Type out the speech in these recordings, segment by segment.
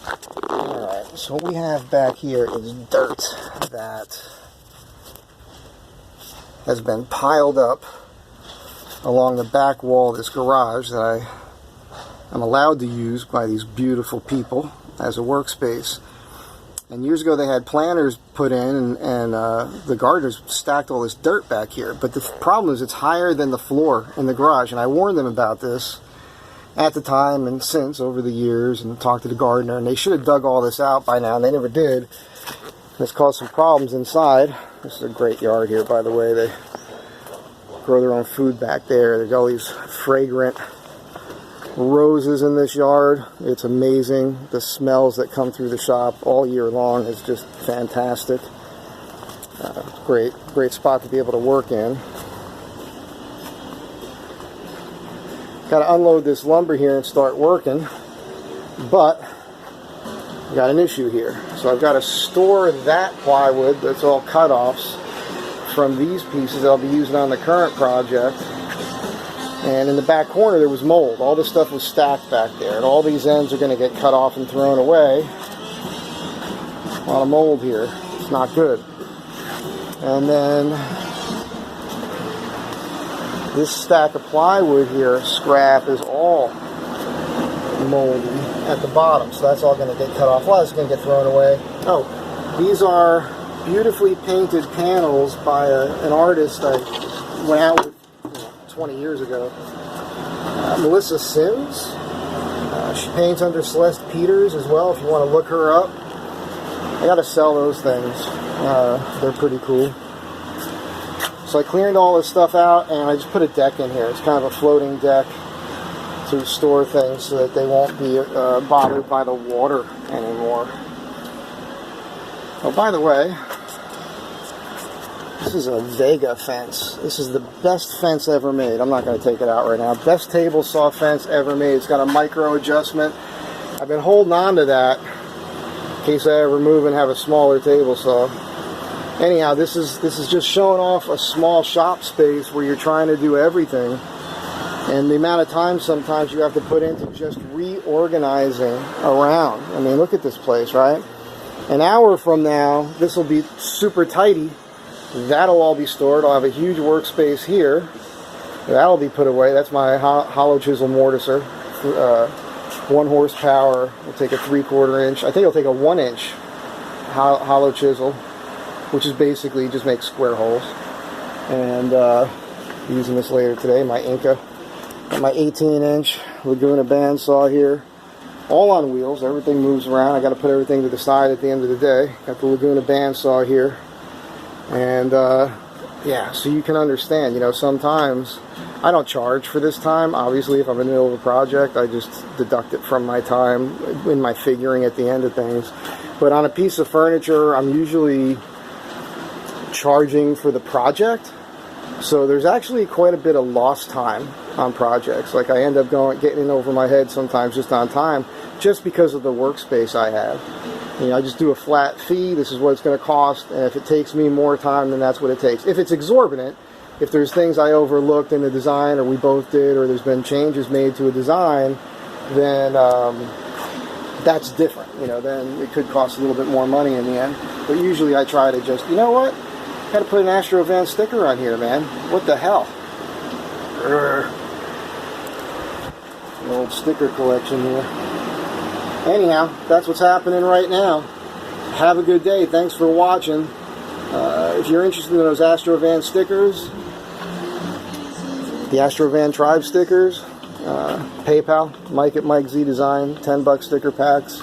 Alright, so what we have back here is dirt that has been piled up along the back wall of this garage that I am allowed to use by these beautiful people as a workspace. And years ago they had planters put in, and the gardeners stacked all this dirt back here. But the problem is it's higher than the floor in the garage, and I warned them about this at the time and since over the years, and talked to the gardener, and they should have dug all this out by now, and they never did. It's caused some problems inside. This is a great yard here, by the way. They grow their own food back there. There's all these fragrant roses in this yard. It's amazing. The smells that come through the shop all year long is just fantastic. Great spot to be able to work in. Got to unload this lumber here and start working, but I got an issue here. So I've got to store that plywood that's all cut-offs from these pieces that I'll be using on the current project. And in the back corner there was mold. All this stuff was stacked back there, and all these ends are going to get cut off and thrown away. A lot of mold here. It's not good. And then this stack of plywood here, scrap, is all moldy at the bottom, so that's all going to get cut off. A lot is going to get thrown away. Oh, these are beautifully painted panels by an artist I went out with 20 years ago. Melissa Sims. She paints under Celeste Peters as well, if you want to look her up. I gotta sell those things. They're pretty cool. So I cleared all this stuff out, and I just put a deck in here. It's kind of a floating deck to store things so that they won't be bothered by the water anymore. Oh, by the way, this is a Vega fence. This is the best fence ever made. I'm not going to take it out right now. Best table saw fence ever made. It's got a micro adjustment. I've been holding on to that in case I ever move and have a smaller table saw. Anyhow, this is just showing off a small shop space where you're trying to do everything, and the amount of time sometimes you have to put into just reorganizing around. I mean, look at this place, right? An hour from now, this will be super tidy. That'll all be stored. I'll have a huge workspace here. That'll be put away. That's my hollow chisel mortiser. 1 horsepower. We'll take a 3/4 inch. I think it'll take a 1 inch hollow chisel, which is basically just make square holes. And using this later today, my Inca. Got my 18-inch Laguna bandsaw here. All on wheels. Everything moves around. I got to put everything to the side at the end of the day. Got the Laguna bandsaw here. And yeah, so you can understand, you know, sometimes I don't charge for this time. Obviously, if I'm in the middle of a project, I just deduct it from my time in my figuring at the end of things. But on a piece of furniture, I'm usually charging for the project. So there's actually quite a bit of lost time on projects. Like I end up getting in over my head sometimes just on time, just because of the workspace I have. You know, I just do a flat fee. This is what it's going to cost, and if it takes me more time, then that's what it takes. If it's exorbitant, if there's things I overlooked in the design, or we both did, or there's been changes made to a design, then that's different. You know, then it could cost a little bit more money in the end. But usually I try to just, you know what? Got to put an Astro Van sticker on here, man. What the hell? An old sticker collection here. Anyhow, that's what's happening right now. Have a good day. Thanks for watching. If you're interested in those Astro Van stickers, the Astro Van Tribe stickers, PayPal, Mike at Mike Z Design, $10 sticker packs,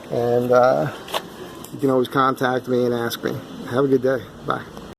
and you can always contact me and ask me. Have a good day. Bye.